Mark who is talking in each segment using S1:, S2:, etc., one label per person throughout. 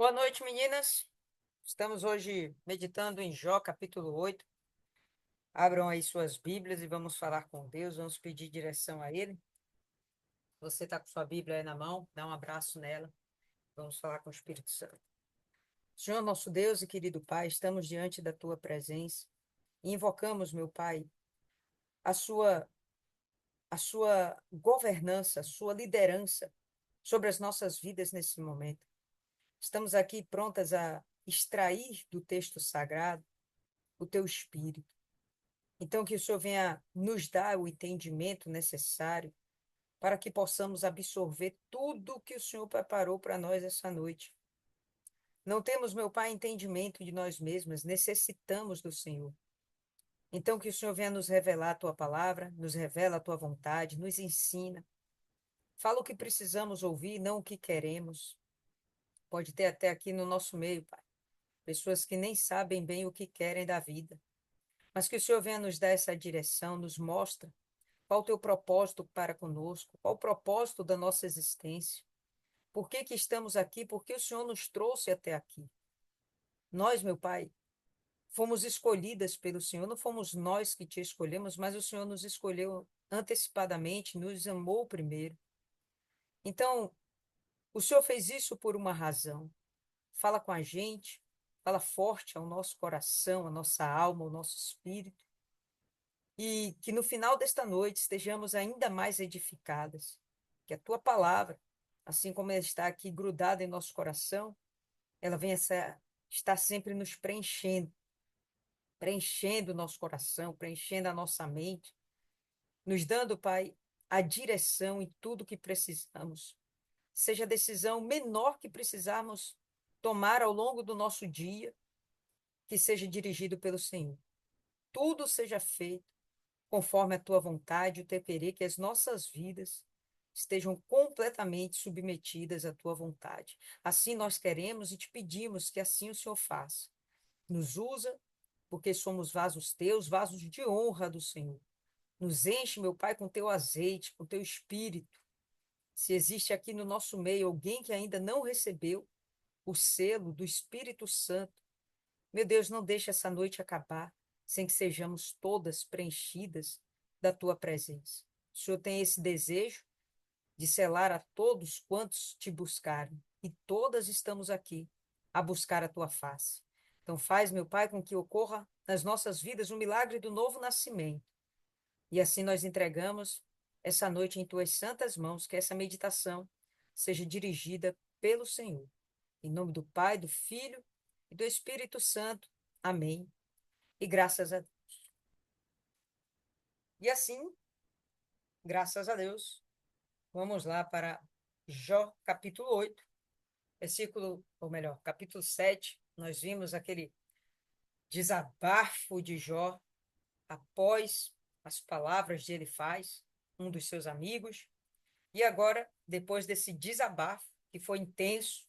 S1: Boa noite, meninas. Estamos hoje meditando em Jó, capítulo 8. Abram aí suas Bíblias e vamos falar com Deus, vamos pedir direção a Ele. Você está com sua Bíblia aí na mão, dá um abraço nela. Vamos falar com o Espírito Santo. Senhor, nosso Deus e querido Pai, estamos diante da Tua presença e invocamos, meu Pai, a Sua, a Sua governança, a Sua liderança sobre as nossas vidas nesse momento. Estamos aqui prontas a extrair do texto sagrado o Teu Espírito. Então, que o Senhor venha nos dar o entendimento necessário para que possamos absorver tudo que o Senhor preparou para nós essa noite. Não temos, meu Pai, entendimento de nós mesmas, necessitamos do Senhor. Então, que o Senhor venha nos revelar a tua palavra, nos revela a tua vontade, nos ensina. Fala o que precisamos ouvir, não o que queremos. Pode ter até aqui no nosso meio, Pai, pessoas que nem sabem bem o que querem da vida. Mas que o Senhor venha nos dar essa direção, nos mostra qual o teu propósito para conosco? Qual o propósito da nossa existência? Por que que estamos aqui? Por que o Senhor nos trouxe até aqui? Nós, meu Pai, fomos escolhidas pelo Senhor, não fomos nós que te escolhemos, mas o Senhor nos escolheu antecipadamente, nos amou primeiro. Então, o Senhor fez isso por uma razão. Fala com a gente, fala forte ao nosso coração, à nossa alma, ao nosso espírito, e que no final desta noite estejamos ainda mais edificadas, que a tua palavra, assim como ela está aqui grudada em nosso coração, ela venha estar sempre nos preenchendo, preenchendo o nosso coração, preenchendo a nossa mente, nos dando, Pai, a direção em tudo que precisamos. Seja a decisão menor que precisarmos tomar ao longo do nosso dia, que seja dirigido pelo Senhor. Tudo seja feito conforme a tua vontade, o teu querer, que as nossas vidas estejam completamente submetidas à tua vontade. Assim nós queremos e te pedimos que assim o Senhor faça. Nos usa, porque somos vasos teus, vasos de honra do Senhor. Nos enche, meu Pai, com teu azeite, com teu espírito. Se existe aqui no nosso meio alguém que ainda não recebeu o selo do Espírito Santo, meu Deus, não deixe essa noite acabar sem que sejamos todas preenchidas da tua presença. O Senhor tem esse desejo de selar a todos quantos te buscarem, e todas estamos aqui a buscar a tua face. Então faz, meu Pai, com que ocorra nas nossas vidas o milagre do novo nascimento. E assim nós entregamos essa noite em tuas santas mãos, que essa meditação seja dirigida pelo Senhor. Em nome do Pai, do Filho e do Espírito Santo. Amém. E graças a Deus. E assim, graças a Deus, vamos lá para Jó, capítulo 8, versículo, ou melhor, capítulo 7. Nós vimos aquele desabafo de Jó após as palavras de Elifaz, um dos seus amigos. E agora, depois desse desabafo, que foi intenso,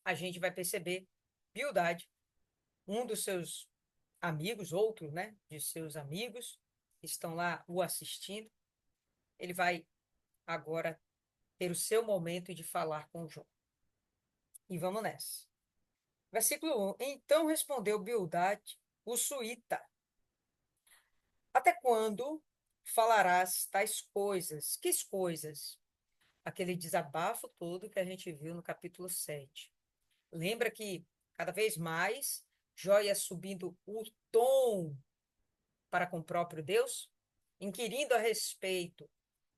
S1: a gente vai perceber Bildade, um dos seus amigos, outro, né, de seus amigos, que estão lá o assistindo. Ele vai agora ter o seu momento de falar com Jó. E vamos nessa. Versículo 1. Então respondeu Bildade, o suíta: Até quando falarás tais coisas? Que coisas? Aquele desabafo todo que a gente viu no capítulo 7. Lembra que cada vez mais Jó ia subindo o tom para com o próprio Deus, inquirindo a respeito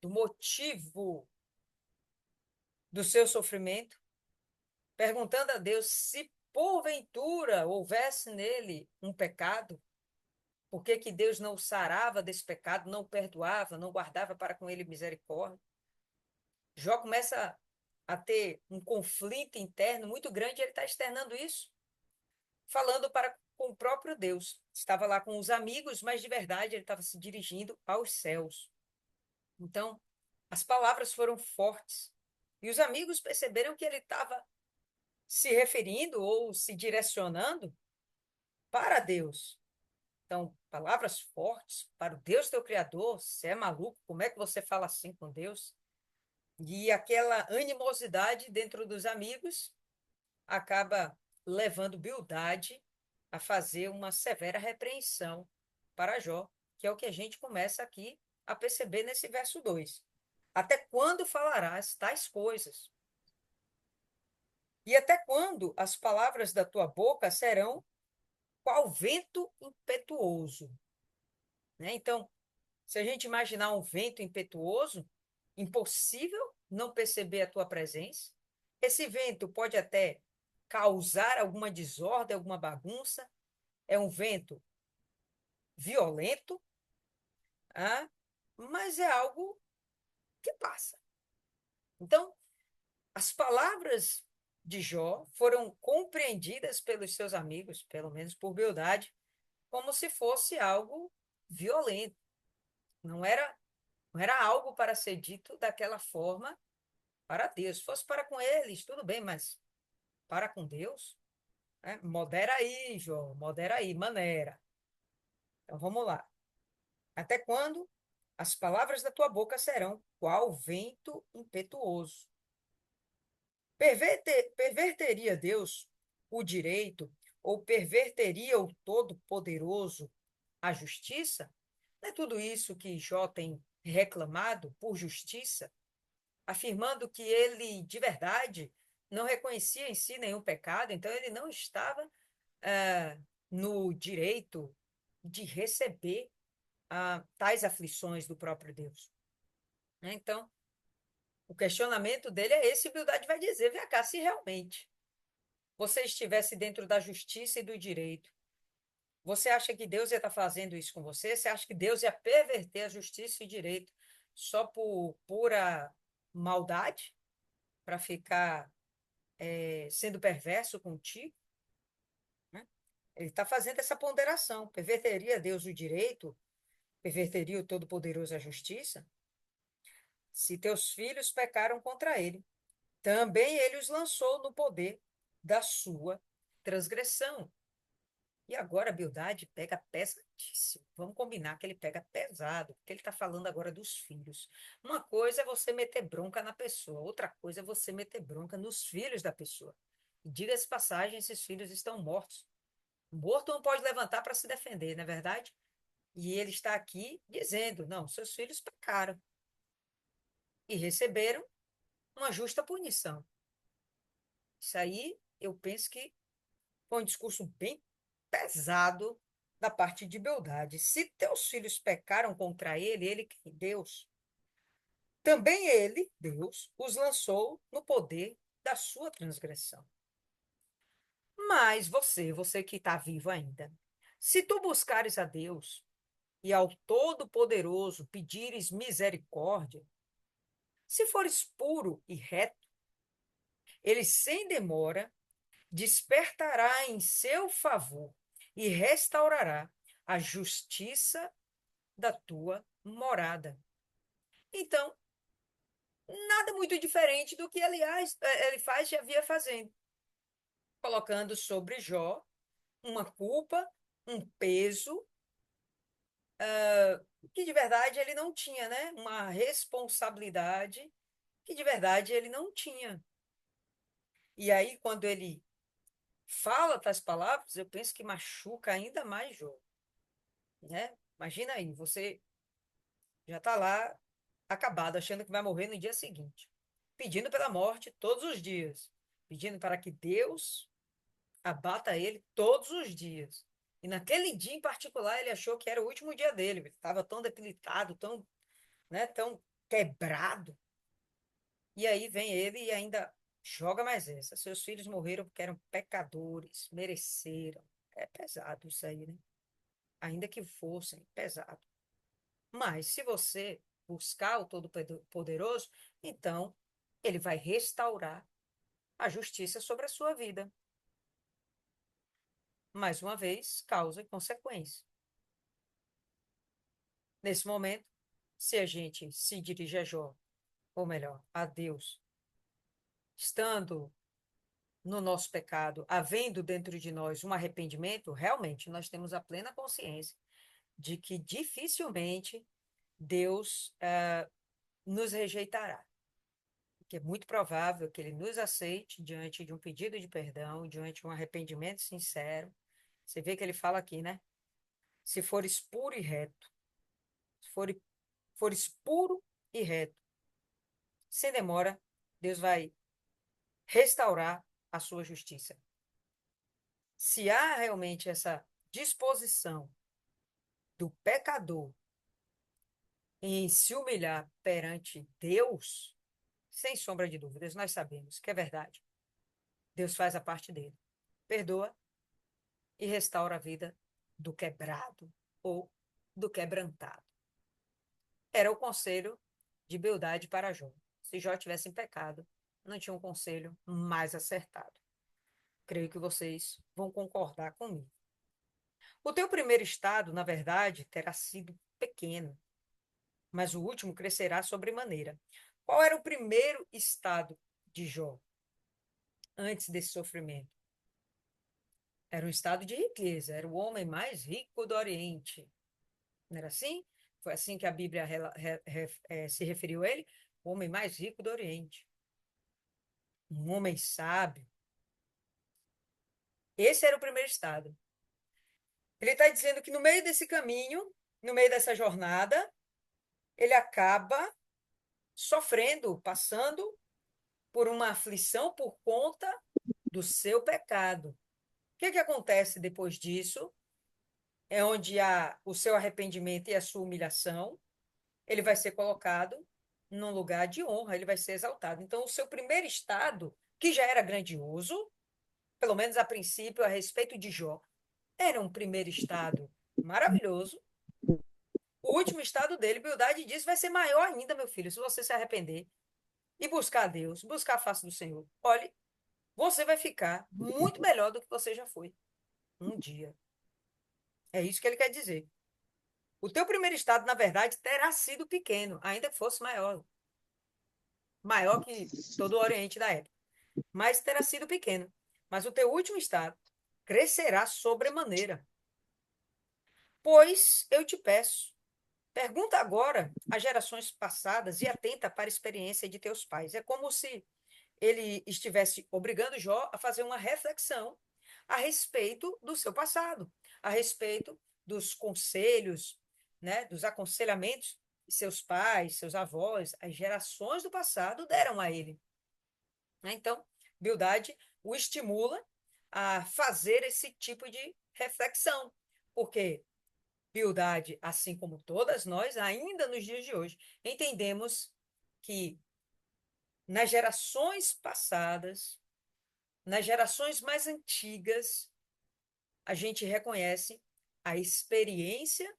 S1: do motivo do seu sofrimento, perguntando a Deus se porventura houvesse nele um pecado, por que que Deus não o sarava desse pecado, não o perdoava, não guardava para com ele misericórdia. Jó começa a ter um conflito interno muito grande, e ele está externando isso, falando para com o próprio Deus. Estava lá com os amigos, mas de verdade ele estava se dirigindo aos céus. Então, as palavras foram fortes. E os amigos perceberam que ele estava se referindo ou se direcionando para Deus. Então, palavras fortes para o Deus teu Criador. Você é maluco? Como é que você fala assim com Deus? E aquela animosidade dentro dos amigos acaba levando Bildade a fazer uma severa repreensão para Jó, que é o que a gente começa aqui a perceber nesse verso 2. Até quando falarás tais coisas? E até quando as palavras da tua boca serão qual vento impetuoso? Né? Então, se a gente imaginar um vento impetuoso, impossível não perceber a tua presença. Esse vento pode até causar alguma desordem, alguma bagunça. É um vento violento, ah, mas é algo que passa. Então, as palavras de Jó foram compreendidas pelos seus amigos, pelo menos por Bildade, como se fosse algo violento. Não era, não era algo para ser dito daquela forma para Deus. Se fosse para com eles, tudo bem, mas para com Deus, né? Modera aí, Jó, modera aí, maneira. Então vamos lá. Até quando as palavras da tua boca serão qual vento impetuoso? Perverteria Deus o direito ou perverteria o Todo-Poderoso a justiça? Não é tudo isso que Jó tem reclamado por justiça, afirmando que ele, de verdade, não reconhecia em si nenhum pecado, então ele não estava no direito de receber tais aflições do próprio Deus. Né? Então, o questionamento dele é esse, e Bildade vai dizer, vem cá, se realmente você estivesse dentro da justiça e do direito, você acha que Deus ia estar fazendo isso com você? Você acha que Deus ia perverter a justiça e o direito só por pura maldade, para ficar sendo perverso contigo? Né? Ele está fazendo essa ponderação. Perverteria Deus o direito? Perverteria o Todo-Poderoso a justiça? Se teus filhos pecaram contra ele, também ele os lançou no poder da sua transgressão. E agora a Bildade pega pesadíssimo. Vamos combinar que ele pega pesado, porque ele está falando agora dos filhos. Uma coisa é você meter bronca na pessoa, outra coisa é você meter bronca nos filhos da pessoa. E diga-se passagem, esses filhos estão mortos. O morto não pode levantar para se defender, não é verdade? E ele está aqui dizendo: não, seus filhos pecaram e receberam uma justa punição. Isso aí, eu penso que foi um discurso bem pesado da parte de Beldade. Se teus filhos pecaram contra ele, ele, Deus, também ele, Deus, os lançou no poder da sua transgressão. Mas você que está vivo ainda, se tu buscares a Deus e ao Todo-Poderoso pedires misericórdia, se fores puro e reto, ele sem demora despertará em seu favor e restaurará a justiça da tua morada. Então, nada muito diferente do que, aliás, ele faz e havia fazendo, colocando sobre Jó uma culpa, um peso, que de verdade ele não tinha, né? Uma responsabilidade que de verdade ele não tinha. E aí, quando ele fala tais palavras, eu penso que machuca ainda mais Jó, né? Imagina aí, você já está lá acabado, achando que vai morrer no dia seguinte, pedindo pela morte todos os dias, pedindo para que Deus abata ele todos os dias. E naquele dia em particular, ele achou que era o último dia dele, ele estava tão debilitado, tão, né, tão quebrado. E aí vem ele e ainda joga mais essa. Seus filhos morreram porque eram pecadores, mereceram. É pesado isso aí, né? Ainda que fossem, pesado. Mas se você buscar o Todo-Poderoso, então ele vai restaurar a justiça sobre a sua vida. Mais uma vez, causa e consequência. Nesse momento, se a gente se dirige a Jó, ou melhor, a Deus, estando no nosso pecado, havendo dentro de nós um arrependimento, realmente nós temos a plena consciência de que dificilmente Deus nos rejeitará. que é muito provável que ele nos aceite diante de um pedido de perdão, diante de um arrependimento sincero. Você vê que ele fala aqui, né? Se fores puro e reto, se fores puro e reto, sem demora, Deus vai restaurar a sua justiça. Se há realmente essa disposição do pecador em se humilhar perante Deus, sem sombra de dúvidas, nós sabemos que é verdade. Deus faz a parte dele. Perdoa e restaura a vida do quebrado ou do quebrantado. Era o conselho de Bildade para Jó. Se Jó tivesse em pecado, não tinha um conselho mais acertado. Creio que vocês vão concordar comigo. O teu primeiro estado, na verdade, terá sido pequeno, mas o último crescerá sobremaneira. Qual era o primeiro estado de Jó antes desse sofrimento? Era um estado de riqueza, era o homem mais rico do Oriente. Não era assim? Foi assim que a Bíblia se referiu a ele? O homem mais rico do Oriente. Um homem sábio. Esse era o primeiro estado. Ele está dizendo que no meio desse caminho, no meio dessa jornada, ele acaba sofrendo, passando por uma aflição por conta do seu pecado. O que acontece depois disso? É onde há o seu arrependimento e a sua humilhação. Ele vai ser colocado num lugar de honra, ele vai ser exaltado. Então, o seu primeiro estado, que já era grandioso, pelo menos a princípio, a respeito de Jó, era um primeiro estado maravilhoso. O último estado dele, Bildade diz, vai ser maior ainda, meu filho, se você se arrepender e buscar a Deus, buscar a face do Senhor. Olhe, você vai ficar muito melhor do que você já foi um dia. É isso que ele quer dizer. O teu primeiro estado, na verdade, terá sido pequeno, ainda que fosse maior, maior que todo o Oriente da época, mas terá sido pequeno. Mas o teu último estado crescerá sobremaneira. Pois eu te peço, pergunta agora às gerações passadas e atenta para a experiência de teus pais. É como se ele estivesse obrigando Jó a fazer uma reflexão a respeito do seu passado, a respeito dos conselhos, né, dos aconselhamentos que seus pais, seus avós, as gerações do passado deram a ele. Então, Bildade o estimula a fazer esse tipo de reflexão, porque Bildade, assim como todas nós, ainda nos dias de hoje, entendemos que nas gerações passadas, nas gerações mais antigas, a gente reconhece a experiência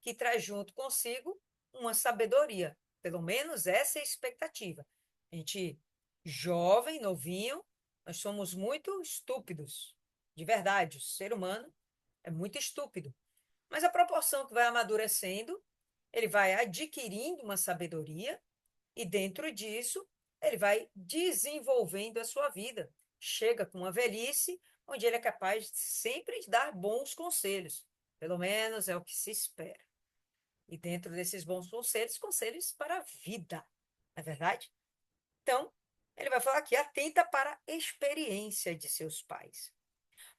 S1: que traz junto consigo uma sabedoria. Pelo menos essa é a expectativa. A gente, jovem, novinho, nós somos muito estúpidos. De verdade, o ser humano é muito estúpido. Mas a proporção que vai amadurecendo, ele vai adquirindo uma sabedoria e dentro disso, ele vai desenvolvendo a sua vida. Chega com uma velhice, onde ele é capaz de sempre dar bons conselhos. Pelo menos é o que se espera. E dentro desses bons conselhos, conselhos para a vida. Não é verdade? Então, ele vai falar aqui, atenta para a experiência de seus pais.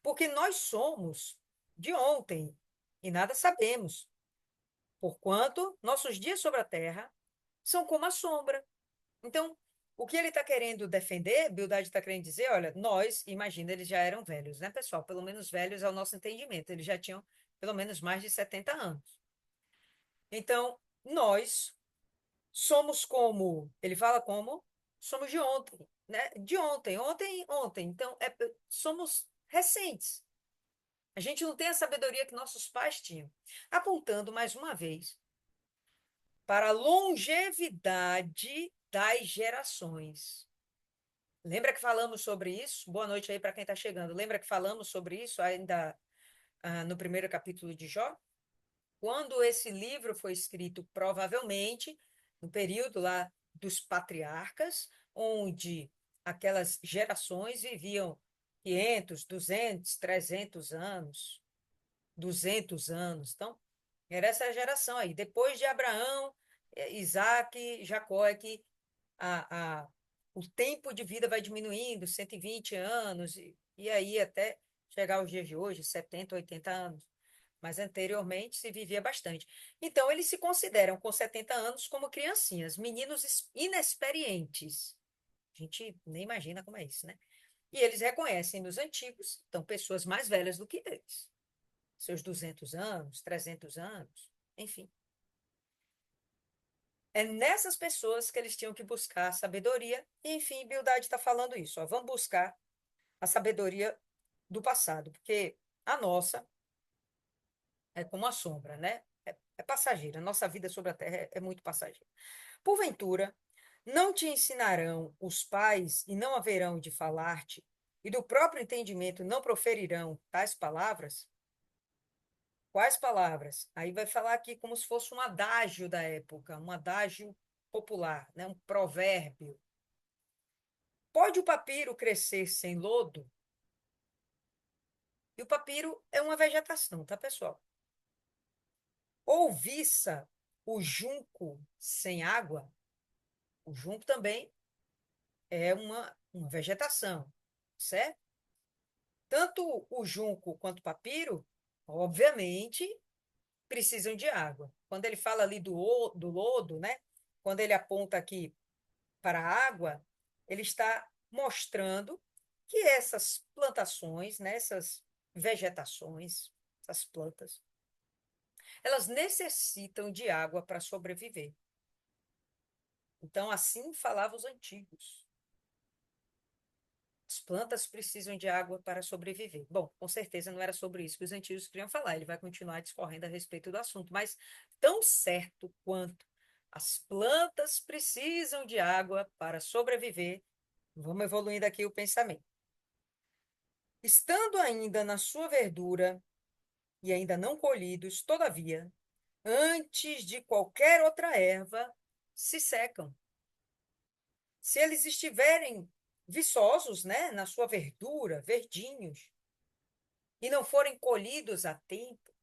S1: Porque nós somos de ontem e nada sabemos. Porquanto nossos dias sobre a terra são como a sombra. Então, o que ele está querendo defender, Bildade está querendo dizer, olha, nós, imagina, eles já eram velhos, né, pessoal? Pelo menos velhos ao nosso entendimento. Eles já tinham pelo menos mais de 70 anos. Então, nós somos como, ele fala como, somos de ontem, né? De ontem, ontem, ontem. Então, somos recentes. A gente não tem a sabedoria que nossos pais tinham. Apontando mais uma vez para a longevidade das gerações. Lembra que falamos sobre isso? Boa noite aí para quem está chegando. Lembra que falamos sobre isso ainda no primeiro capítulo de Jó? Quando esse livro foi escrito, provavelmente, no período lá dos patriarcas, onde aquelas gerações viviam 500, 200, 300 anos, 200 anos. Então, era essa geração aí. Depois de Abraão, Isaac, Jacó, é que a o tempo de vida vai diminuindo, 120 anos, e aí até chegar aos dias de hoje, 70, 80 anos. Mas anteriormente se vivia bastante. Então, eles se consideram com 70 anos como criancinhas, meninos inexperientes. A gente nem imagina como é isso, né? E eles reconhecem nos antigos, então, pessoas mais velhas do que eles. Seus 200 anos, 300 anos, enfim. É nessas pessoas que eles tinham que buscar a sabedoria. E, enfim, Bildade está falando isso. Ó, vamos buscar a sabedoria do passado, porque a nossa é como a sombra, né? É passageira. Nossa vida sobre a terra é muito passageira. Porventura, não te ensinarão os pais e não haverão de falar-te, e do próprio entendimento não proferirão tais palavras? Quais palavras? Aí vai falar aqui como se fosse um adágio da época, um adágio popular, né? Um provérbio. Pode o papiro crescer sem lodo? E o papiro é uma vegetação, tá, pessoal? Ou viça o junco sem água? O junco também é uma vegetação, certo? Tanto o junco quanto o papiro, obviamente, precisam de água. Quando ele fala ali do lodo, né? Quando ele aponta aqui para a água, ele está mostrando que essas plantações, né, essas vegetações, essas plantas, elas necessitam de água para sobreviver. Então, assim falavam os antigos. As plantas precisam de água para sobreviver. Bom, com certeza não era sobre isso que os antigos queriam falar. Ele vai continuar discorrendo a respeito do assunto, mas tão certo quanto as plantas precisam de água para sobreviver, vamos evoluindo aqui o pensamento. Estando ainda na sua verdura e ainda não colhidos, todavia, antes de qualquer outra erva, se secam. Se eles estiverem viçosos, né, na sua verdura, verdinhos, e não forem colhidos a tempo,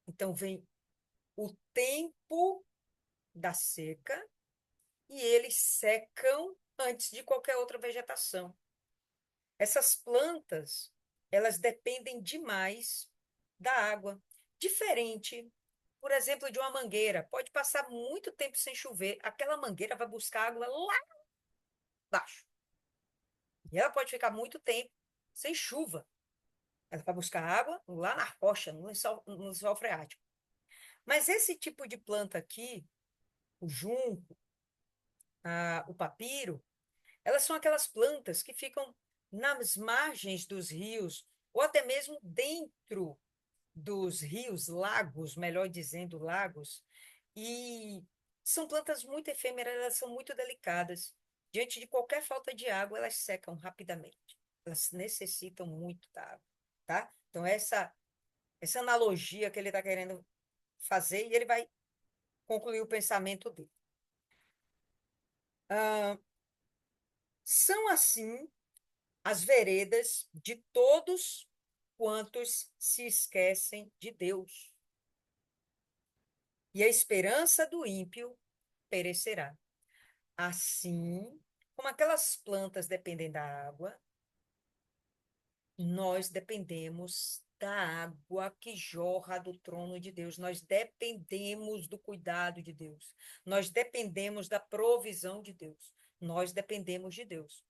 S1: então vem o tempo da seca e eles secam antes de qualquer outra vegetação. Essas plantas, elas dependem demais da água. Diferente, por exemplo, de uma mangueira. Pode passar muito tempo sem chover, aquela mangueira vai buscar água lá embaixo. E ela pode ficar muito tempo sem chuva. Ela vai buscar água lá na rocha, no lençol freático. Mas esse tipo de planta aqui, o junco, o papiro, elas são aquelas plantas que ficam nas margens dos rios, ou até mesmo dentro dos rios, lagos, melhor dizendo, lagos, e são plantas muito efêmeras, elas são muito delicadas. Diante de qualquer falta de água, elas secam rapidamente. Elas necessitam muito da água, tá? Então, essa analogia que ele está querendo fazer, e ele vai concluir o pensamento dele. Ah, são, assim, as veredas de todos quantos se esquecem de Deus. E a esperança do ímpio perecerá. Assim como aquelas plantas dependem da água, nós dependemos da água que jorra do trono de Deus. Nós dependemos do cuidado de Deus. Nós dependemos da provisão de Deus. Nós dependemos de Deus.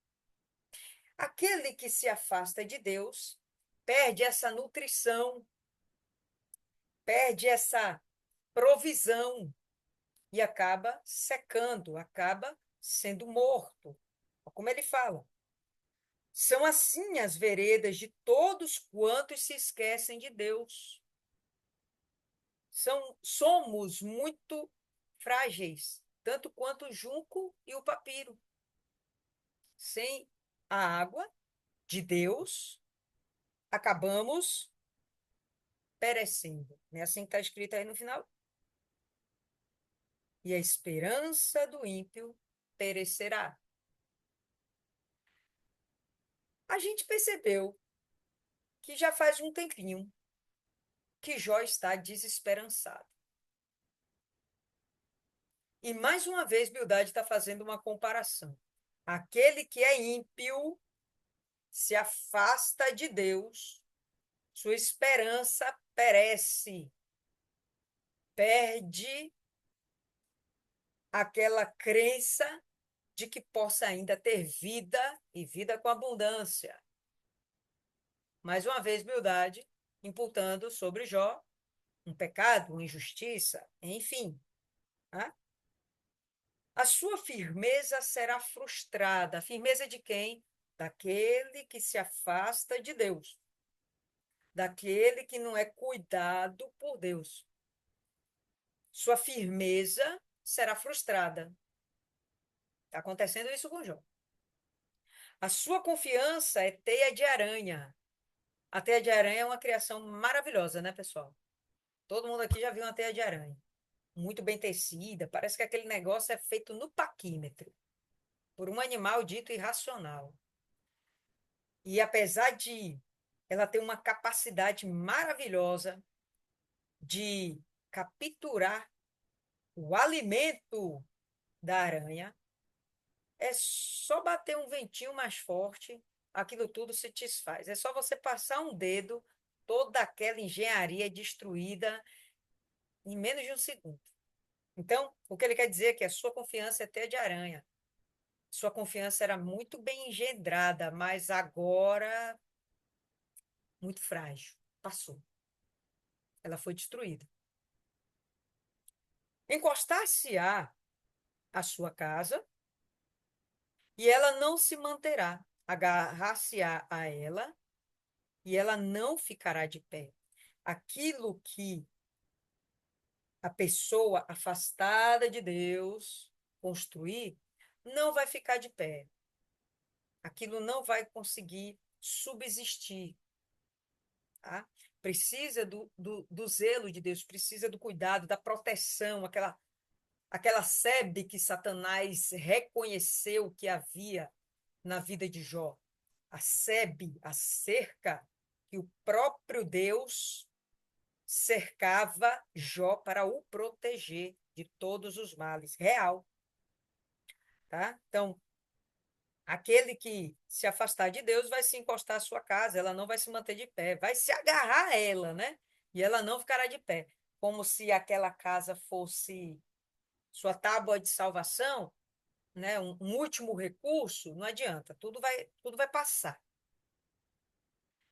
S1: Aquele que se afasta de Deus perde essa nutrição, perde essa provisão e acaba secando, acaba sendo morto. Como ele fala. São assim as veredas de todos quantos se esquecem de Deus. Somos muito frágeis, tanto quanto o junco e o papiro. Sem a água de Deus, acabamos perecendo. Não é assim que está escrito aí no final? E a esperança do ímpio perecerá. A gente percebeu que já faz um tempinho que Jó está desesperançado. E mais uma vez, Bildade está fazendo uma comparação. Aquele que é ímpio se afasta de Deus, sua esperança perece, perde aquela crença de que possa ainda ter vida e vida com abundância. Mais uma vez, Bildade imputando sobre Jó um pecado, uma injustiça, enfim. Né? A sua firmeza será frustrada. A firmeza de quem? Daquele que se afasta de Deus, daquele que não é cuidado por Deus. Sua firmeza será frustrada. Está acontecendo isso com Jó. A sua confiança é teia de aranha. A teia de aranha é uma criação maravilhosa, né, pessoal? Todo mundo aqui já viu uma teia de aranha. Muito bem tecida, parece que aquele negócio é feito no paquímetro, por um animal dito irracional. E apesar de ela ter uma capacidade maravilhosa de capturar o alimento da aranha, é só bater um ventinho mais forte, aquilo tudo se desfaz. É só você passar um dedo, toda aquela engenharia é destruída em menos de um segundo. Então, o que ele quer dizer é que a sua confiança é teia de aranha. Sua confiança era muito bem engendrada, mas agora muito frágil. Passou. Ela foi destruída. Encostar-se-á à sua casa e ela não se manterá. Agarrar-se-á a ela e ela não ficará de pé. Aquilo que a pessoa afastada de Deus construir não vai ficar de pé. Aquilo não vai conseguir subsistir. Tá? Precisa do zelo de Deus, precisa do cuidado, da proteção, aquela sebe que Satanás reconheceu que havia na vida de Jó. A sebe, a cerca que o próprio Deus cercava Jó para o proteger de todos os males. Real, tá? Então, aquele que se afastar de Deus vai se encostar à sua casa, ela não vai se manter de pé, vai se agarrar a ela, né? E ela não ficará de pé, como se aquela casa fosse sua tábua de salvação, né? Um último recurso, não adianta, tudo vai passar.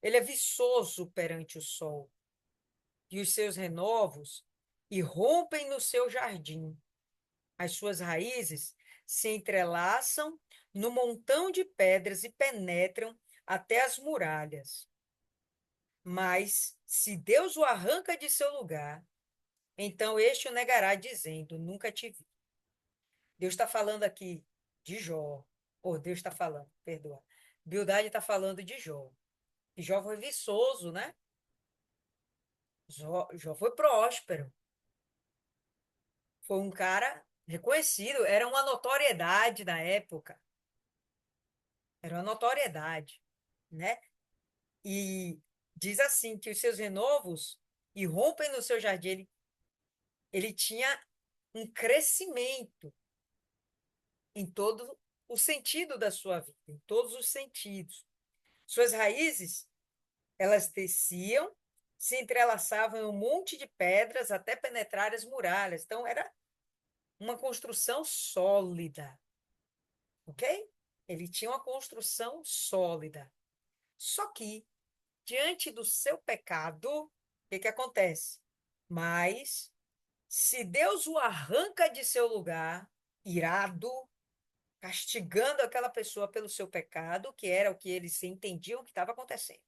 S1: Ele é viçoso perante o sol, e os seus renovos irrompem no seu jardim. As suas raízes se entrelaçam no montão de pedras e penetram até as muralhas. Mas, se Deus o arranca de seu lugar, então este o negará, dizendo: Nunca te vi. Deus está falando aqui de Jó. Ou Deus está falando, perdoa. Bildade está falando de Jó. E Jó foi viçoso, né? Jó foi próspero. Foi um cara reconhecido. Era uma notoriedade na época. Era uma notoriedade, né? E diz assim que os seus renovos irrompem no seu jardim. Ele tinha um crescimento em todo o sentido da sua vida, em todos os sentidos. Suas raízes, elas desciam, se entrelaçavam em um monte de pedras até penetrar as muralhas. Então, era uma construção sólida, ok? Ele tinha uma construção sólida. Só que, diante do seu pecado, o que que acontece? Mas, se Deus o arranca de seu lugar, irado, castigando aquela pessoa pelo seu pecado, que era o que eles entendiam que estava acontecendo.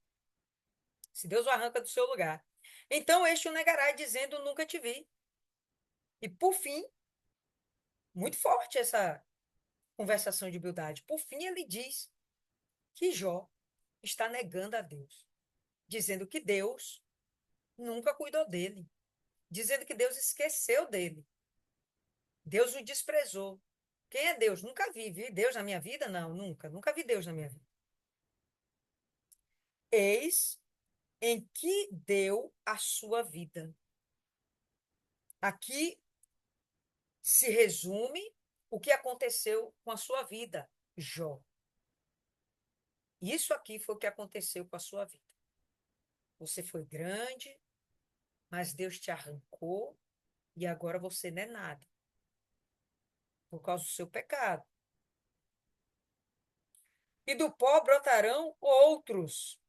S1: Se Deus o arranca do seu lugar. Então este o negará, dizendo: Nunca te vi. E por fim, muito forte essa conversação de Bildade. Por fim, ele diz que Jó está negando a Deus, dizendo que Deus nunca cuidou dele, dizendo que Deus esqueceu dele. Deus o desprezou. Quem é Deus? Nunca vi. Vi Deus na minha vida? Não, nunca. Nunca vi Deus na minha vida. Eis em que deu a sua vida. Aqui se resume o que aconteceu com a sua vida, Jó. Isso aqui foi o que aconteceu com a sua vida. Você foi grande, mas Deus te arrancou e agora você não é nada, por causa do seu pecado. E do pó brotarão outros.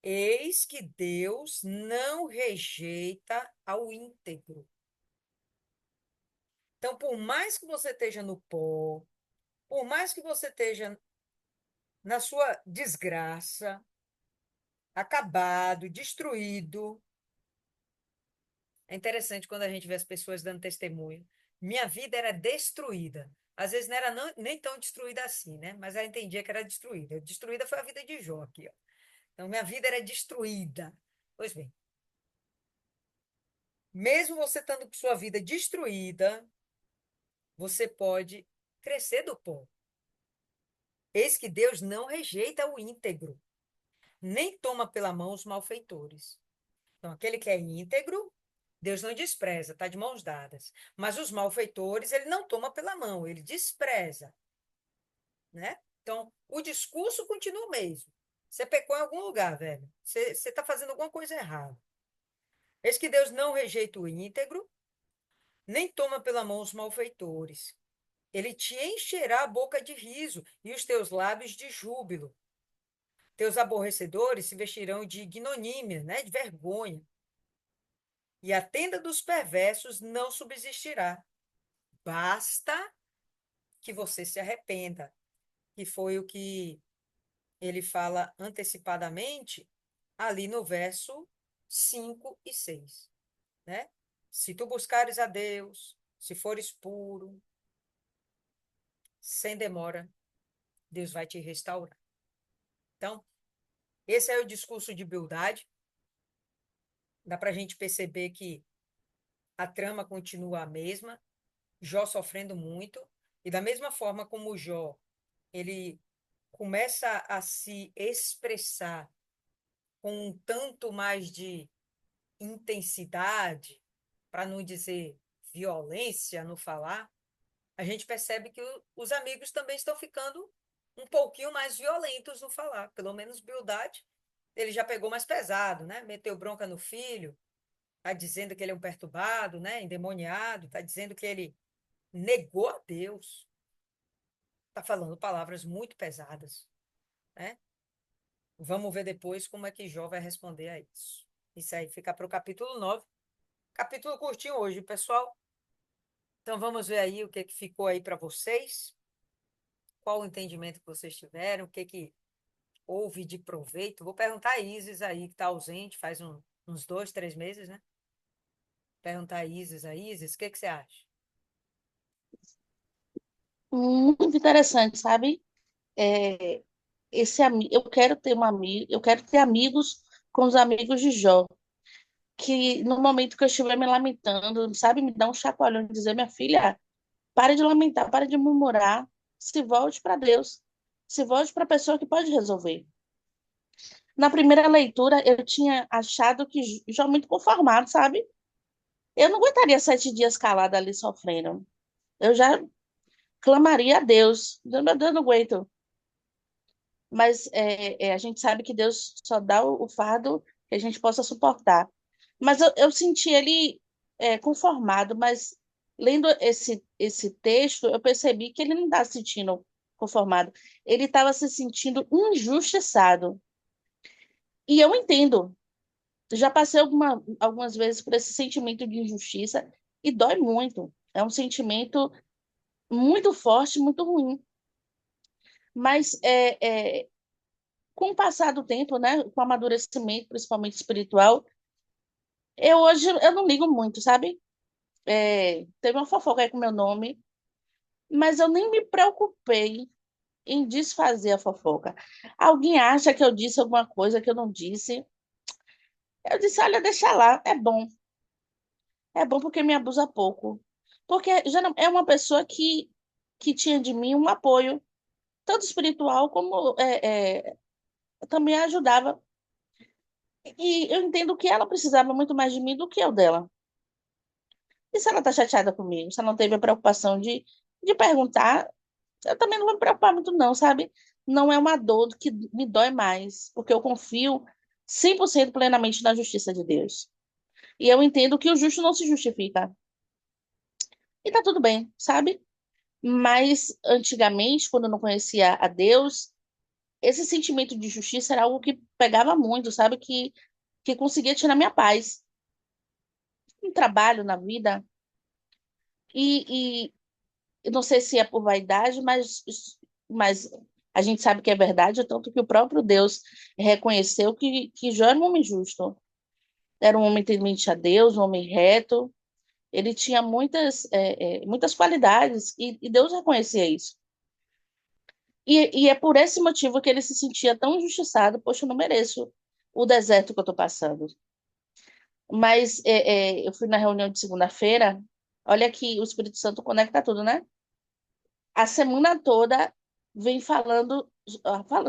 S1: Eis que Deus não rejeita ao íntegro. Então, por mais que você esteja no pó, por mais que você esteja na sua desgraça, acabado, destruído, é interessante quando a gente vê as pessoas dando testemunho. Minha vida era destruída. Às vezes não era nem tão destruída assim, né? Mas ela entendia que era destruída. Destruída foi a vida de Jó aqui, ó. Então, minha vida era destruída. Pois bem, mesmo você estando com sua vida destruída, você pode crescer do pó. Eis que Deus não rejeita o íntegro, nem toma pela mão os malfeitores. Então, aquele que é íntegro, Deus não despreza, está de mãos dadas. Mas os malfeitores, ele não toma pela mão, ele despreza, né? Então, o discurso continua o mesmo. Você pecou em algum lugar, velho. Você está fazendo alguma coisa errada. Eis que Deus não rejeita o íntegro, nem toma pela mão os malfeitores. Ele te encherá a boca de riso e os teus lábios de júbilo. Teus aborrecedores se vestirão de ignomínia, né? De vergonha. E a tenda dos perversos não subsistirá. Basta que você se arrependa, que foi o que ele fala antecipadamente ali no verso 5 e 6, né? Se tu buscares a Deus, se fores puro, sem demora, Deus vai te restaurar. Então, esse é o discurso de Bildade. Dá para a gente perceber que a trama continua a mesma, Jó sofrendo muito, e da mesma forma como o Jó, ele começa a se expressar com um tanto mais de intensidade, para não dizer violência no falar, a gente percebe que os amigos também estão ficando um pouquinho mais violentos no falar. Pelo menos Bildade, ele já pegou mais pesado, né? Meteu bronca no filho, está dizendo que ele é um perturbado, né? Endemoniado, está dizendo que ele negou a Deus, está falando palavras muito pesadas, né? Vamos ver depois como é que Jó vai responder a isso. Isso aí fica para o capítulo 9. Capítulo curtinho hoje, pessoal. Então vamos ver aí o que que ficou aí para vocês. Qual o entendimento que vocês tiveram, o que que houve de proveito. Vou perguntar a Isis aí, que está ausente faz uns 2, 3 meses, né? Perguntar a Isis aí, Isis, o que que você acha?
S2: Muito interessante, sabe? É, eu quero ter um amigo, eu quero ter amigos com os amigos de Jó, que no momento que eu estiver me lamentando, sabe, me dá um chacoalhão e dizer, minha filha, pare de lamentar, pare de murmurar, se volte para Deus, se volte para a pessoa que pode resolver. Na primeira leitura, eu tinha achado que Jó muito conformado, sabe? Eu não aguentaria 7 dias calada ali sofrendo. Eu já clamaria a Deus. Meu Deus, não aguento. Mas a gente sabe que Deus só dá o fardo que a gente possa suportar. Mas eu senti ele conformado, mas lendo esse texto, eu percebi que ele não estava se sentindo conformado. Ele estava se sentindo injustiçado. E eu entendo. Já passei algumas vezes por esse sentimento de injustiça e dói muito. É um sentimento muito forte, muito ruim. Mas com o passar do tempo, né, com o amadurecimento, principalmente espiritual, eu não ligo muito, sabe? Teve uma fofoca aí com meu nome, mas eu nem me preocupei em desfazer a fofoca. Alguém acha que eu disse alguma coisa que eu não disse? Eu disse, olha, deixa lá, é bom. É bom porque me abusa pouco. Porque já não, é uma pessoa que tinha de mim um apoio, tanto espiritual como também ajudava. E eu entendo que ela precisava muito mais de mim do que eu dela. E se ela está chateada comigo? Se ela não teve a preocupação de perguntar, eu também não vou me preocupar muito, não, sabe? Não é uma dor que me dói mais, porque eu confio 100% plenamente na justiça de Deus. E eu entendo que o justo não se justifica. E tá tudo bem, sabe? Mas antigamente, quando eu não conhecia a Deus, esse sentimento de justiça era algo que pegava muito, sabe? Que conseguia tirar minha paz no trabalho, na vida. E eu não sei se é por vaidade, mas a gente sabe que é verdade, tanto que o próprio Deus reconheceu que Jó era um homem justo. Era um homem temente a Deus, um homem reto. Ele tinha muitas qualidades e Deus reconhecia isso. E é por esse motivo que ele se sentia tão injustiçado. Poxa, eu não mereço o deserto que eu estou passando. Mas eu fui na reunião de segunda-feira. Olha que o Espírito Santo conecta tudo, né? A semana toda vem falando,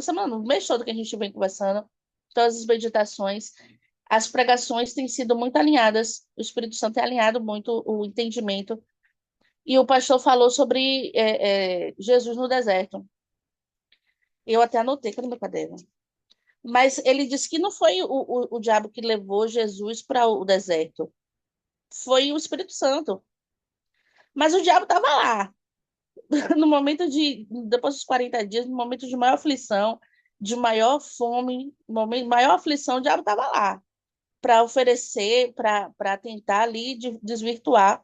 S2: semana, o mês todo que a gente vem conversando, todas as meditações, as pregações têm sido muito alinhadas. O Espírito Santo tem alinhado muito o entendimento. E o pastor falou sobre Jesus no deserto. Eu até anotei aqui no meu caderno. Mas ele disse que não foi o diabo que levou Jesus para o deserto, foi o Espírito Santo. Mas o diabo estava lá, no momento depois dos 40 dias, no momento de maior aflição, de maior fome, momento, maior aflição, o diabo estava lá para oferecer, para tentar ali desvirtuar.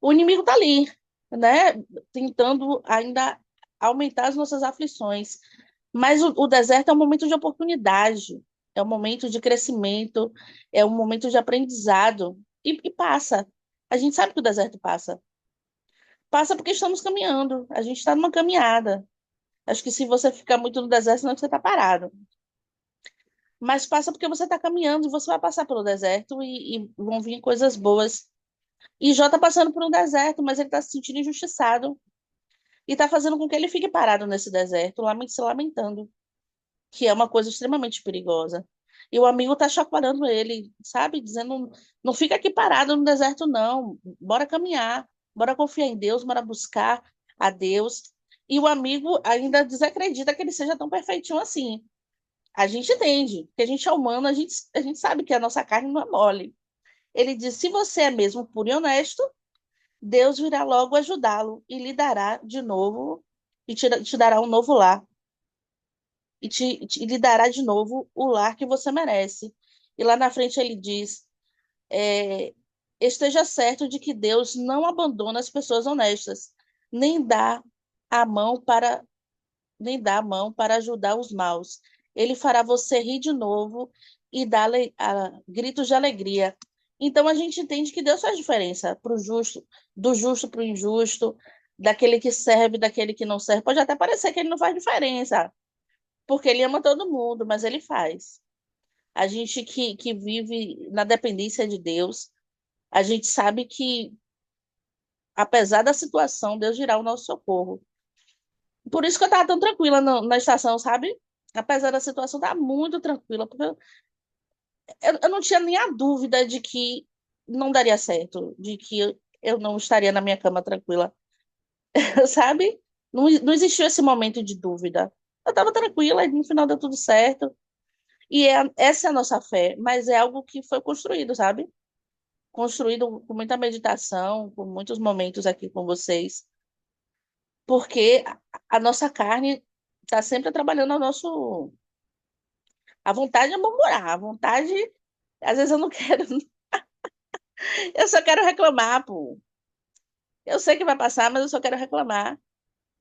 S2: O inimigo está ali, né? Tentando ainda aumentar as nossas aflições. Mas o deserto é um momento de oportunidade, é um momento de crescimento, é um momento de aprendizado. E passa. A gente sabe que o deserto passa. Passa porque estamos caminhando. A gente está numa caminhada. Acho que se você ficar muito no deserto, senão você está parado. Mas passa porque você está caminhando e você vai passar pelo deserto e vão vir coisas boas. E Jó está passando por um deserto, mas ele está se sentindo injustiçado. E está fazendo com que ele fique parado nesse deserto, se lamentando, que é uma coisa extremamente perigosa. E o amigo está chacoalhando ele, sabe? Dizendo: não fica aqui parado no deserto, não. Bora caminhar, bora confiar em Deus, bora buscar a Deus. E o amigo ainda desacredita que ele seja tão perfeitinho assim. A gente entende, que a gente é humano, a gente sabe que a nossa carne não é mole. Ele diz: se você é mesmo puro e honesto, Deus virá logo ajudá-lo e lhe dará de novo, e te dará um novo lar e lhe dará de novo o lar que você merece. E lá na frente ele diz: é, esteja certo de que Deus não abandona as pessoas honestas, nem dá a mão para nem dá a mão para ajudar os maus. Ele fará você rir de novo e dar gritos de alegria. Então a gente entende que Deus faz diferença para o justo, do justo para o injusto, daquele que serve, daquele que não serve. Pode até parecer que ele não faz diferença, porque ele ama todo mundo, mas ele faz. A gente que vive na dependência de Deus, a gente sabe que, apesar da situação, Deus virá o nosso socorro. Por isso que eu estava tão tranquila na estação, sabe? Apesar da situação estar muito tranquila, porque eu não tinha nem a dúvida de que não daria certo, de que eu não estaria na minha cama tranquila, sabe? Não existiu esse momento de dúvida. Eu estava tranquila e no final deu tudo certo. Essa é a nossa fé, mas é algo que foi construído, sabe? Construído com muita meditação, com muitos momentos aqui com vocês, porque a nossa carne está sempre trabalhando ao nosso. A vontade é murmurar, a vontade, às vezes eu não quero, eu só quero reclamar, pô. Eu sei que vai passar, mas eu só quero reclamar.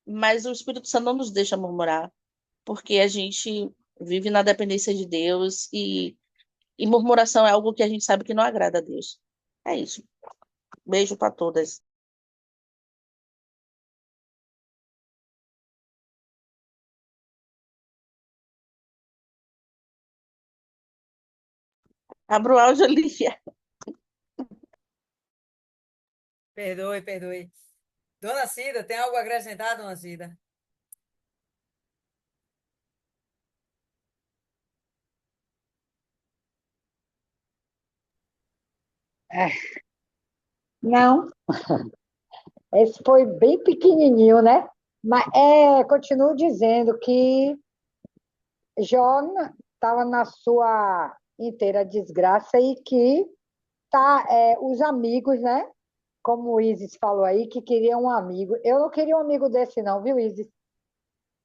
S2: Mas o Espírito Santo não nos deixa murmurar, porque a gente vive na dependência de Deus e murmuração é algo que a gente sabe que não agrada a Deus. É isso. Beijo para todas. Abra o áudio, Olivia.
S1: Perdoe, perdoe. Dona Cida, tem algo a acrescentar, dona Cida?
S3: Não, esse foi bem pequenininho, né? Mas continuo dizendo que Jó estava na sua inteira desgraça e que os amigos, né? Como o Isis falou aí, que queria um amigo. Eu não queria um amigo desse, não, viu, Isis?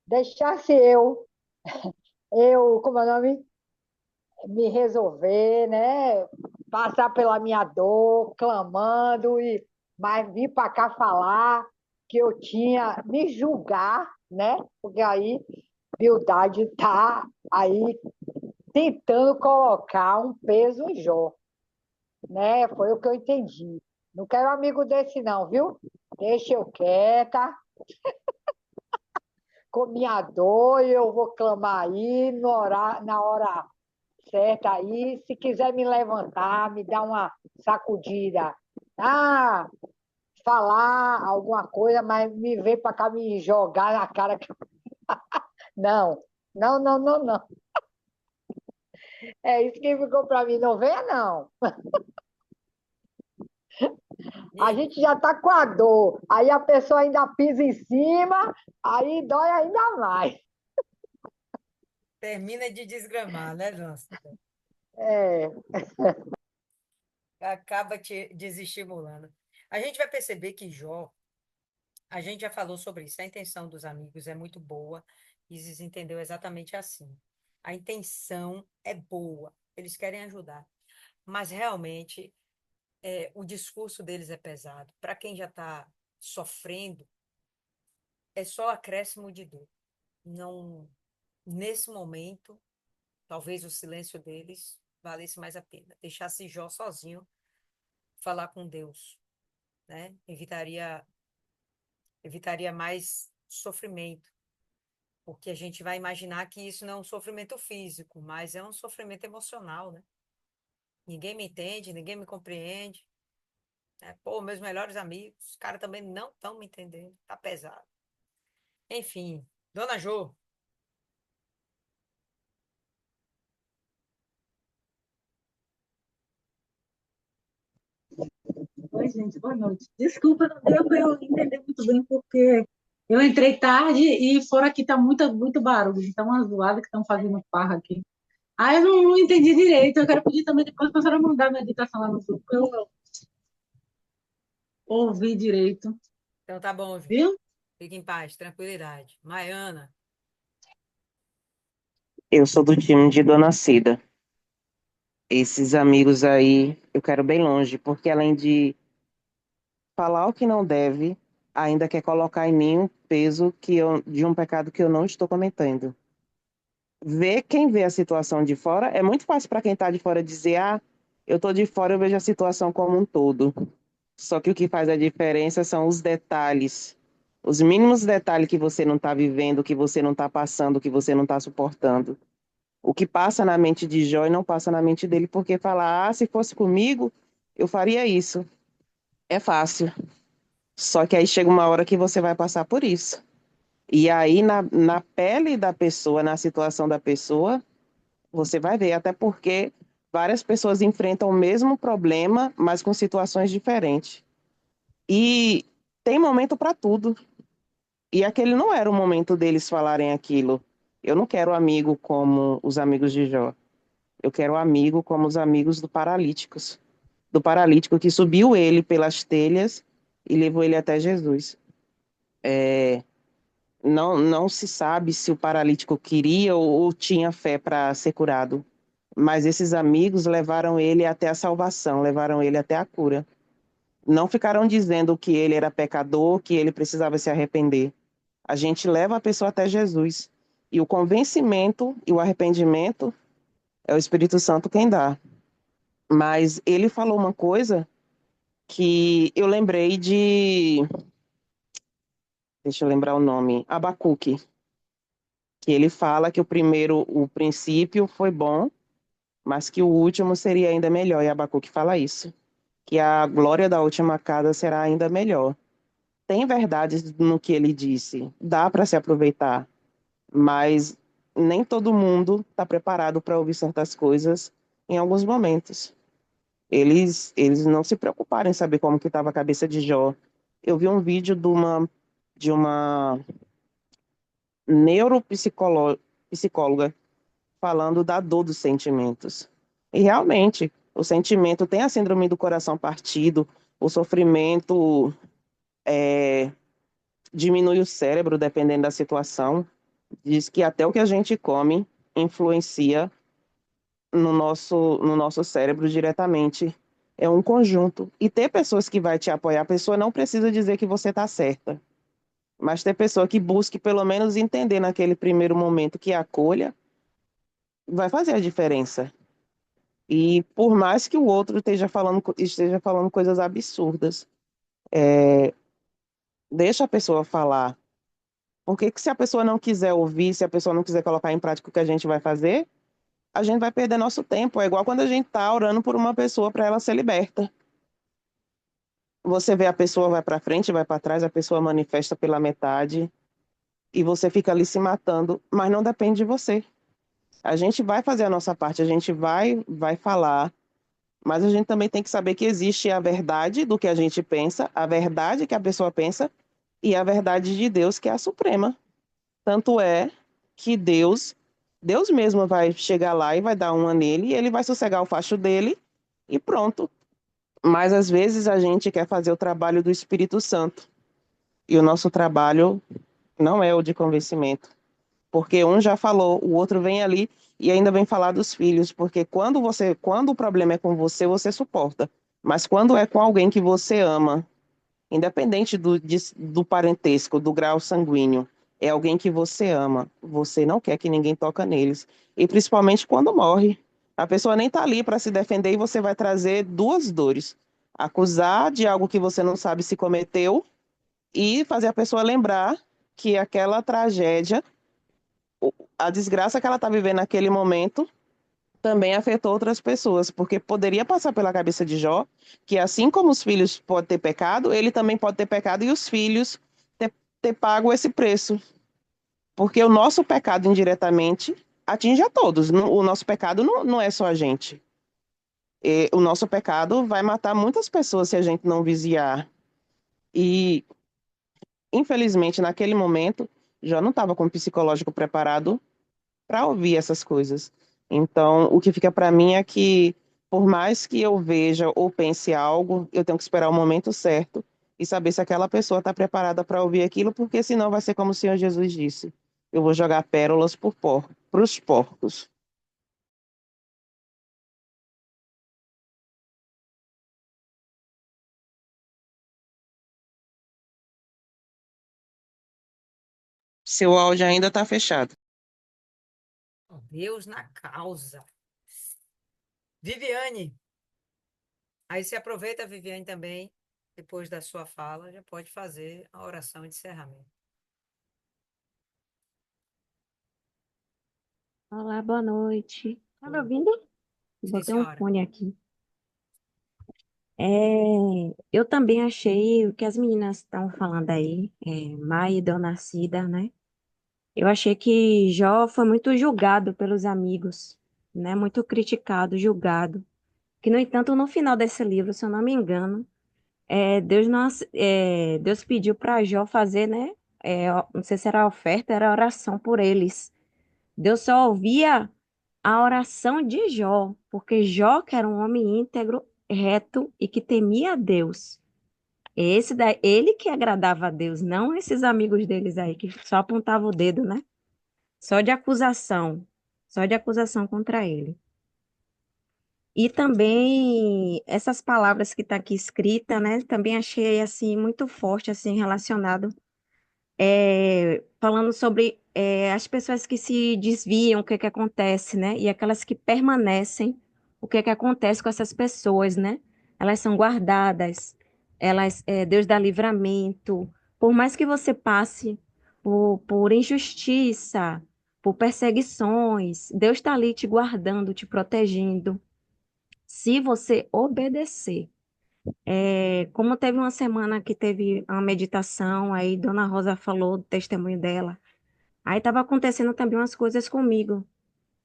S3: Deixasse como é o nome? Me resolver, né? Passar pela minha dor, clamando, mas vir para cá falar que eu tinha, me julgar, né? Porque aí Bildade está aí tentando colocar um peso em Jó, né? Foi o que eu entendi. Não quero amigo desse, não, viu? Deixa eu quieta, com minha dor, eu vou clamar aí na hora certa aí. Se quiser me levantar, me dar uma sacudida, ah, falar alguma coisa, mas me ver para cá me jogar na cara. Não, não, não, não, não. É isso que ficou para mim. Não venha, não. A
S1: Amigo,
S3: gente já está com a dor, aí a pessoa ainda pisa em cima, aí dói ainda mais.
S1: termina de desgramar, né, Nossa?
S3: É,
S1: Acaba te desestimulando. A gente vai perceber que Jó, a gente já falou sobre isso, a intenção dos amigos é muito boa. Isis entendeu exatamente assim. A intenção é boa, eles querem ajudar, mas realmente o discurso deles é pesado. Para quem já está sofrendo, é só acréscimo de dor. Não, nesse momento, talvez o silêncio deles valesse mais a pena. Deixasse Jó sozinho falar com Deus, né? Evitaria mais sofrimento, porque a gente vai imaginar que isso não é um sofrimento físico, mas é um sofrimento emocional, né? Ninguém me entende, ninguém me compreende, né? Pô, meus melhores amigos, os caras também não estão me entendendo, tá pesado. Enfim, Dona Jo,
S4: Oi, gente, boa noite. Desculpa, não deu para eu entender muito bem, porque eu entrei tarde e fora aqui tá muito barulho, então uma zoada que estão fazendo farra aqui. Ah, eu não entendi direito. Eu quero pedir também depois para a senhora mandar a meditação lá no grupo, para eu ouvir direito,
S1: então tá bom, viu?
S4: viu?
S1: Fique em paz, tranquilidade. Maiana,
S5: Eu sou do time de Dona Cida. Esses amigos aí, eu quero bem longe, porque além de falar o que não deve, ainda quer colocar em mim um peso de um pecado que eu não estou cometendo. Quem vê a situação de fora, é muito fácil para quem está de fora dizer, ah, eu estou de fora, eu vejo a situação como um todo. Só que o que faz a diferença são os detalhes, os mínimos detalhes que você não está vivendo, que você não está passando, que você não está suportando. O que passa na mente de Jó e não passa na mente dele, porque falar, ah, se fosse comigo, eu faria isso. É fácil. Só que aí chega uma hora que você vai passar por isso. E aí, na pele da pessoa, na situação da pessoa, você vai ver. Até porque várias pessoas enfrentam o mesmo problema, mas com situações diferentes. E tem momento para tudo. E aquele não era o momento deles falarem aquilo. Eu não quero amigo como os amigos de Jó. Eu quero amigo como os amigos do paralítico que subiu ele pelas telhas e levou ele até Jesus. Não se sabe se o paralítico queria ou tinha fé para ser curado, mas esses amigos levaram ele até a salvação, levaram ele até a cura. Não ficaram dizendo que ele era pecador, que ele precisava se arrepender. A gente leva a pessoa até Jesus. E o convencimento e o arrependimento é o Espírito Santo quem dá. Mas ele falou uma coisa que eu lembrei deixa eu lembrar o nome, Abacuque, que ele fala que o princípio foi bom, mas que o último seria ainda melhor, e Abacuque fala isso, que a glória da última casa será ainda melhor. Tem verdades no que ele disse, dá para se aproveitar, mas nem todo mundo está preparado para ouvir certas coisas em alguns momentos. Eles não se preocuparam em saber como que estava a cabeça de Jó. Eu vi um vídeo de uma neuropsicóloga falando da dor dos sentimentos. E realmente, o sentimento tem a síndrome do coração partido, o sofrimento diminui o cérebro dependendo da situação. Diz que até o que a gente come influencia no nosso cérebro diretamente. É um conjunto. E ter pessoas que vai te apoiar, a pessoa não precisa dizer que você está certa, mas ter pessoa que busque pelo menos entender naquele primeiro momento, que acolha, vai fazer a diferença. E por mais que o outro esteja falando coisas absurdas, deixa a pessoa falar. Porque que se a pessoa não quiser ouvir, se a pessoa não quiser colocar em prática o que a gente vai fazer, a gente vai perder nosso tempo. É igual quando a gente está orando por uma pessoa para ela ser liberta. Você vê a pessoa vai para frente, vai para trás, a pessoa manifesta pela metade e você fica ali se matando, mas não depende de você. A gente vai fazer a nossa parte, a gente vai falar, mas a gente também tem que saber que existe a verdade do que a gente pensa, a verdade que a pessoa pensa e a verdade de Deus, que é a suprema. Tanto é que Deus mesmo vai chegar lá e vai dar uma nele, e ele vai sossegar o facho dele e pronto. Mas às vezes a gente quer fazer o trabalho do Espírito Santo. E o nosso trabalho não é o de convencimento. Porque um já falou, o outro vem ali e ainda vem falar dos filhos. Porque quando o problema é com você, você suporta. Mas quando é com alguém que você ama, independente do parentesco, do grau sanguíneo, é alguém que você ama, você não quer que ninguém toque neles. E principalmente quando morre. A pessoa nem está ali para se defender e você vai trazer duas dores. Acusar de algo que você não sabe se cometeu e fazer a pessoa lembrar que aquela tragédia, a desgraça que ela está vivendo naquele momento, também afetou outras pessoas, porque poderia passar pela cabeça de Jó que, assim como os filhos podem ter pecado, ele também pode ter pecado e os filhos ter pago esse preço. Porque o nosso pecado indiretamente atinge a todos. O nosso pecado não é só a gente. O nosso pecado vai matar muitas pessoas se a gente não vigiar. E, infelizmente, naquele momento, Jó não estava com o psicológico preparado para ouvir essas coisas. Então, o que fica para mim é que, por mais que eu veja ou pense algo, eu tenho que esperar o momento certo e saber se aquela pessoa está preparada para ouvir aquilo, porque senão vai ser como o Senhor Jesus disse: eu vou jogar pérolas para os porcos. Seu áudio ainda está fechado.
S1: Deus na causa. Viviane, aí você aproveita, Viviane, também, depois da sua fala, já pode fazer a oração de encerramento.
S6: Olá, boa noite. Tá me ouvindo?
S1: Sim,
S6: Botei um
S1: senhora.
S6: fone aqui. É, eu também achei o que as meninas estão falando aí, Mai e Dona Cida, né? Eu achei que Jó foi muito julgado pelos amigos, né? Muito criticado, julgado. Que, no entanto, no final desse livro, se eu não me engano, Deus, não, Deus pediu para Jó fazer, né? Não sei se era oferta, era oração por eles. Deus só ouvia a oração de Jó, porque Jó que era um homem íntegro, reto e que temia a Deus. Ele que agradava a Deus, não esses amigos deles aí que só apontavam o dedo, né? Só de acusação, só de acusação contra ele. E também essas palavras que tá aqui escrita, né? Também achei assim muito forte assim relacionado falando sobre as pessoas que se desviam, o que que acontece, né? E aquelas que permanecem, o que que acontece com essas pessoas, né? Elas são guardadas, Deus dá livramento. Por mais que você passe por injustiça, por perseguições, Deus está ali te guardando, te protegendo. Se você obedecer. Como teve uma semana que teve uma meditação, aí Dona Rosa falou do testemunho dela. Aí estava acontecendo também umas coisas comigo,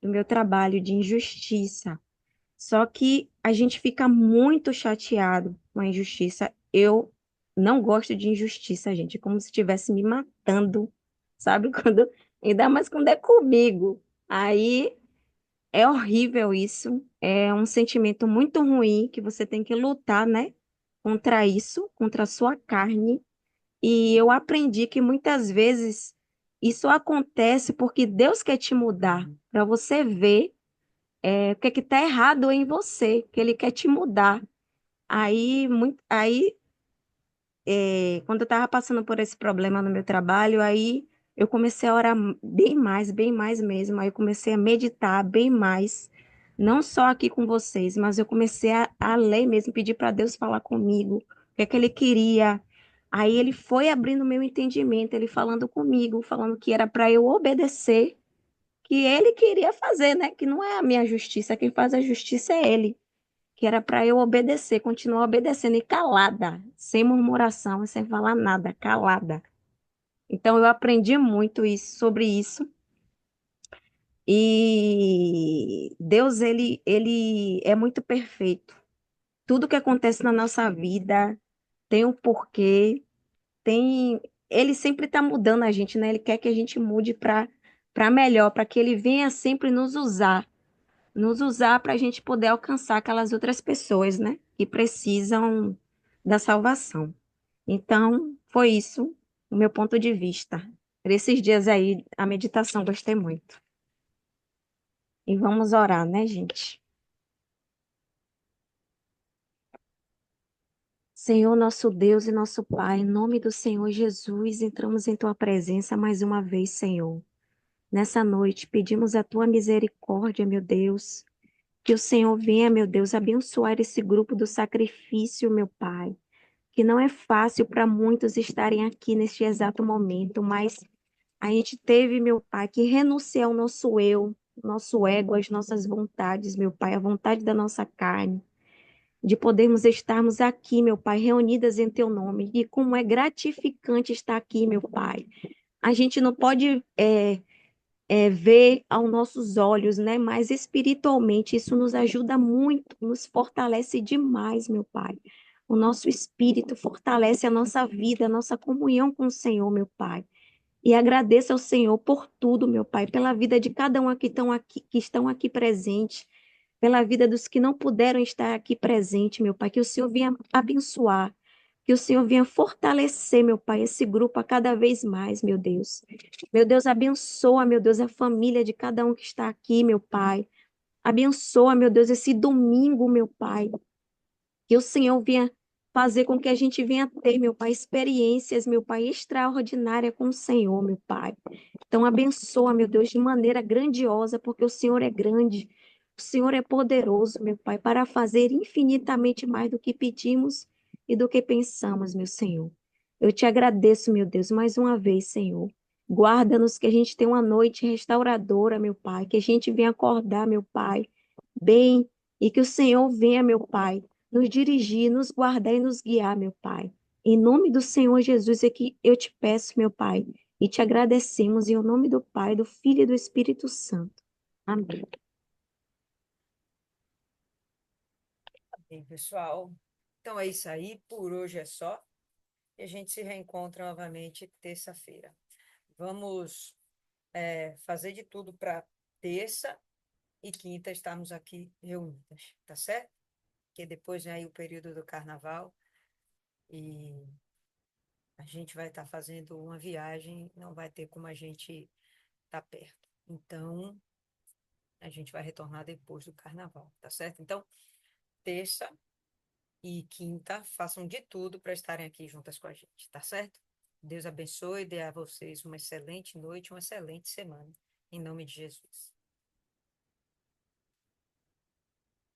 S6: do meu trabalho de injustiça. Só que a gente fica muito chateado com a injustiça. Eu não gosto de injustiça, gente. É como se estivesse me matando, sabe? Ainda mais quando é comigo. Aí é horrível isso. É um sentimento muito ruim que você tem que lutar, né? Contra isso, contra a sua carne. E eu aprendi que muitas vezes isso acontece porque Deus quer te mudar, para você ver o que que está errado em você, que Ele quer te mudar. Aí quando eu estava passando por esse problema no meu trabalho, aí eu comecei a orar bem mais mesmo. Aí eu comecei a meditar bem mais, não só aqui com vocês, mas eu comecei a ler mesmo, pedir para Deus falar comigo, o que é que Ele queria. Aí Ele foi abrindo meu entendimento, Ele falando comigo, falando que era para eu obedecer, que Ele queria fazer, né? Que não é a minha justiça, quem faz a justiça é Ele, que era para eu obedecer, continuar obedecendo e calada, sem murmuração, sem falar nada, calada. Então eu aprendi muito sobre isso. E Deus, ele é muito perfeito. Tudo que acontece na nossa vida tem um porquê, tem, ele sempre está mudando a gente, né? Ele quer que a gente mude para melhor, para que ele venha sempre nos usar para a gente poder alcançar aquelas outras pessoas, né? Que precisam da salvação. Então, foi isso, o meu ponto de vista. Por esses dias aí, a meditação, gostei muito. E vamos orar, né, gente? Senhor, nosso Deus e nosso Pai, em nome do Senhor Jesus, entramos em tua presença mais uma vez, Senhor. Nessa noite, pedimos a tua misericórdia, meu Deus. Que o Senhor venha, meu Deus, abençoar esse grupo do sacrifício, meu Pai. Que não é fácil para muitos estarem aqui neste exato momento, mas a gente teve, meu Pai, que renunciar ao nosso eu, nosso ego, às nossas vontades, meu Pai, a vontade da nossa carne, de podermos estarmos aqui, meu Pai, reunidas em Teu nome. E como é gratificante estar aqui, meu Pai. A gente não pode ver aos nossos olhos, né? Mas espiritualmente isso nos ajuda muito, nos fortalece demais, meu Pai. O nosso espírito fortalece a nossa vida, a nossa comunhão com o Senhor, meu Pai. E agradeço ao Senhor por tudo, meu Pai, pela vida de cada um que estão aqui presentes, pela vida dos que não puderam estar aqui presente, meu Pai, que o Senhor venha abençoar, que o Senhor venha fortalecer, meu Pai, esse grupo a cada vez mais, meu Deus. Meu Deus, abençoa, meu Deus, a família de cada um que está aqui, meu Pai. Abençoa, meu Deus, esse domingo, meu Pai. Que o Senhor venha fazer com que a gente venha ter, meu Pai, experiências, meu Pai, extraordinária com o Senhor, meu Pai. Então, abençoa, meu Deus, de maneira grandiosa, porque o Senhor é grande, o Senhor é poderoso, meu Pai, para fazer infinitamente mais do que pedimos e do que pensamos, meu Senhor. Eu te agradeço, meu Deus, mais uma vez, Senhor. Guarda-nos que a gente tenha uma noite restauradora, meu Pai, que a gente venha acordar, meu Pai, bem, e que o Senhor venha, meu Pai, nos dirigir, nos guardar e nos guiar, meu Pai. Em nome do Senhor Jesus é que eu te peço, meu Pai, e te agradecemos em nome do Pai, do Filho e do Espírito Santo. Amém.
S1: Bem, pessoal. Então é isso aí. Por hoje é só. E a gente se reencontra novamente terça-feira. Vamos fazer de tudo para terça e quinta estarmos aqui reunidas, tá certo? Porque depois vem aí o período do carnaval e a gente vai estar fazendo uma viagem, não vai ter como a gente estar perto. Então, a gente vai retornar depois do carnaval, tá certo? Então, terça e quinta, façam de tudo para estarem aqui juntas com a gente, tá certo? Deus abençoe e dê a vocês uma excelente noite, uma excelente semana. Em nome de Jesus.